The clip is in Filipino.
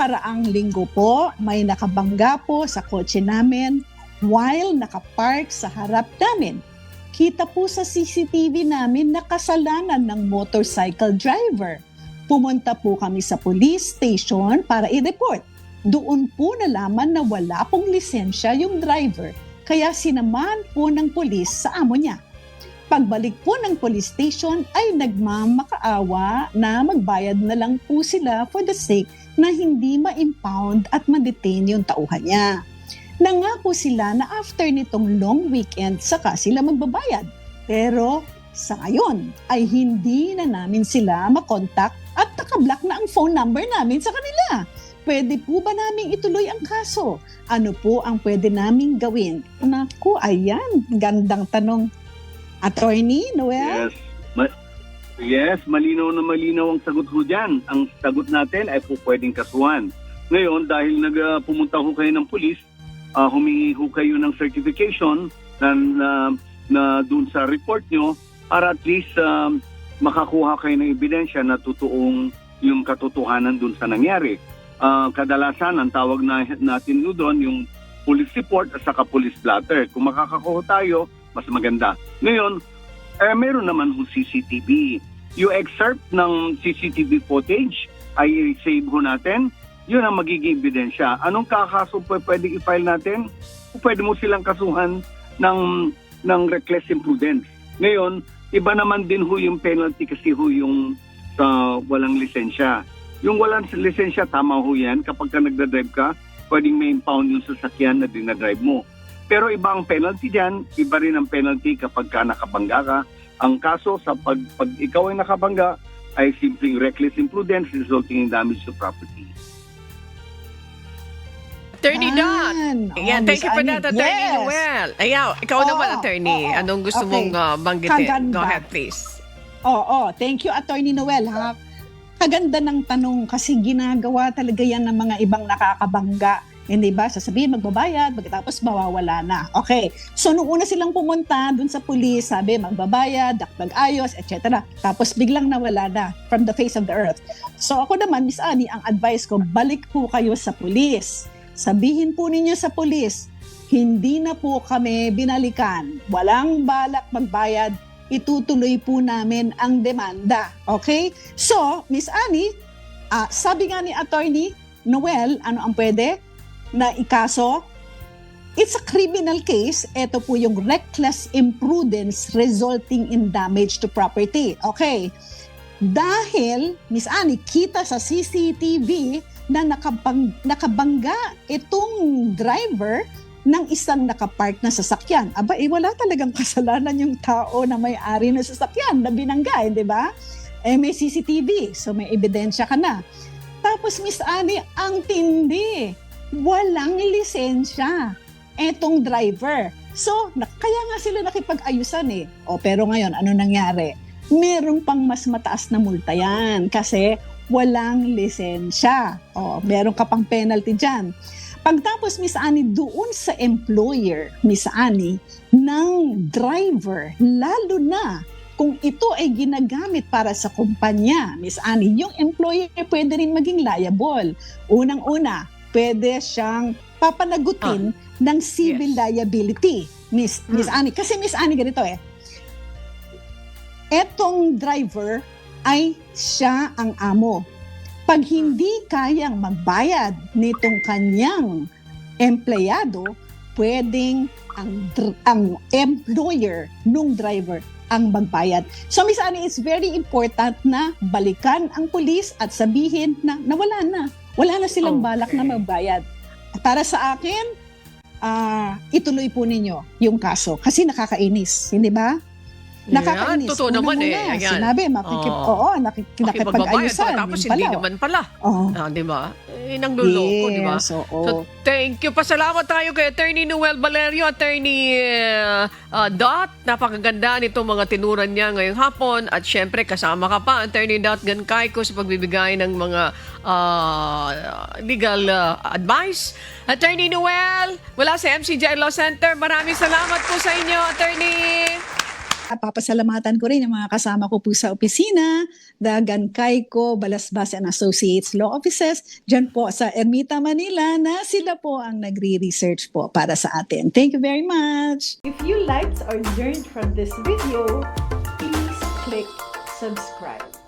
nakaraang linggo po, may nakabangga po sa kotse namin while nakapark sa harap namin. Kita po sa CCTV namin na kasalanan ng motorcycle driver. Pumunta po kami sa police station para i-report. Doon po nalaman na wala pong lisensya yung driver, kaya sinamahan po ng police sa amo niya. Pagbalik po ng police station ay nagmamakaawa na magbayad na lang po sila for the sake na hindi ma-impound at ma-detain yung tauhan niya. Nangako sila na after nitong long weekend saka sila magbabayad. Pero sa ngayon ay hindi na namin sila makontak at nakablock na ang phone number namin sa kanila. Pwede po ba naming ituloy ang kaso? Ano po ang pwede naming gawin? Naku, ayan, gandang tanong. Attorney Noel? Yes, malinaw na malinaw ang sagot ho dyan. Ang sagot natin ay po pwedeng kasuhan. Ngayon, dahil pumunta ho kayo ng pulis, humingi ho kayo ng certification na dun sa report nyo para at least makakuha kayo ng ebidensya na totoong yung katotohanan dun sa nangyari. Kadalasan, ang tawag natin doon yung police report at saka police blotter. Kung makakakuha tayo, mas maganda. Ngayon, meron naman ho CCTV. Yung excerpt ng CCTV footage ay save ho natin. Yun ang magiging ebidensya. Anong kakaso pwede i-file natin? Pwede mo silang kasuhan ng reckless imprudence. Ngayon, iba naman din ho yung penalty kasi ho yung walang lisensya. Yung walang lisensya, tama ho yan. Kapag ka nagdadrive ka, pwedeng may impound yung sasakyan na dinadrive mo. Pero iba ang penalty dyan, iba rin ang penalty kapag ka nakabangga ka. Ang kaso sa pag ikaw ay nakabangga ay simpleng reckless imprudence resulting in damage to property. Attorney Dot. Ayan, thank you for that, Attorney Noel. Ayaw, ikaw naman, Attorney. Anong gusto mong banggitin? Kaganda. Go ahead, please. Thank you, Attorney Noel. Kaganda ng tanong kasi ginagawa talaga yan ng mga ibang nakakabangga. Hindi ba? Sasabihin, magbabayad, pagkatapos mawawala na. Okay. So, nung una silang pumunta dun sa police, sabi, magbabayad, dakdag ayos, etc. Tapos, biglang nawala na from the face of the earth. So, ako naman, Miss Annie, ang advice ko, balik po kayo sa police. Sabihin po ninyo sa police, hindi na po kami binalikan. Walang balak magbayad, itutuloy po namin ang demanda. Okay? So, Miss Annie, sabi nga ni Attorney Noel, ano ang pwede na ikaso? It's a criminal case. Ito po yung reckless imprudence resulting in damage to property. Okay. Dahil, Miss Annie, kita sa CCTV na nakabangga itong driver ng isang nakapark na sasakyan. Aba, wala talagang kasalanan yung tao na may-ari ng sasakyan na binangga, di ba? May CCTV, so may ebidensya ka na. Tapos, Miss Annie, ang tindi, walang lisensya etong driver. So, kaya nga sila nakipag-ayusan eh. Pero ngayon, ano nangyari? Merong pang mas mataas na multa yan kasi walang lisensya. Meron ka pang penalty dyan. Pagtapos, Miss Annie, doon sa employer, Miss Annie, ng driver, lalo na kung ito ay ginagamit para sa kumpanya, Miss Annie, yung employer pwede rin maging liable. Unang-una, pwede siyang papanagutin ng civil liability, Miss Annie. Kasi Miss Annie, ganito etong driver ay siya ang amo. Pag hindi kayang magbayad nitong kanyang empleyado, pwedeng ang employer nung driver ang magbayad. So Miss Annie, it's very important na balikan ang pulis at sabihin na nawala na. Wala na silang balak na magbayad. Para sa akin, ituloy po ninyo yung kaso kasi nakakainis, hindi ba? Nakakainis. Totoo naman Ayan. Sinabi, nakikipag-ayusan. Tapos hindi naman pala. Di ba? Nang luloko, di ba? So, thank you. Pasalamat tayo kay Attorney Noel Valerio, Attorney Dot. Napakaganda nito mga tinuran niya ngayong hapon. At syempre, kasama ka pa, Attorney Dot Gancayco, sa pagbibigay ng mga legal advice. Attorney Noel, mula sa MCJ Law Center, maraming salamat po sa inyo, Attorney. Papasalamatan ko rin yung mga kasama ko po sa opisina, the Gancayco, Balasbas and Associates Law Offices, dyan po sa Ermita, Manila, na sila po ang nagre-research po para sa atin. Thank you very much! If you liked or learned from this video, please click subscribe.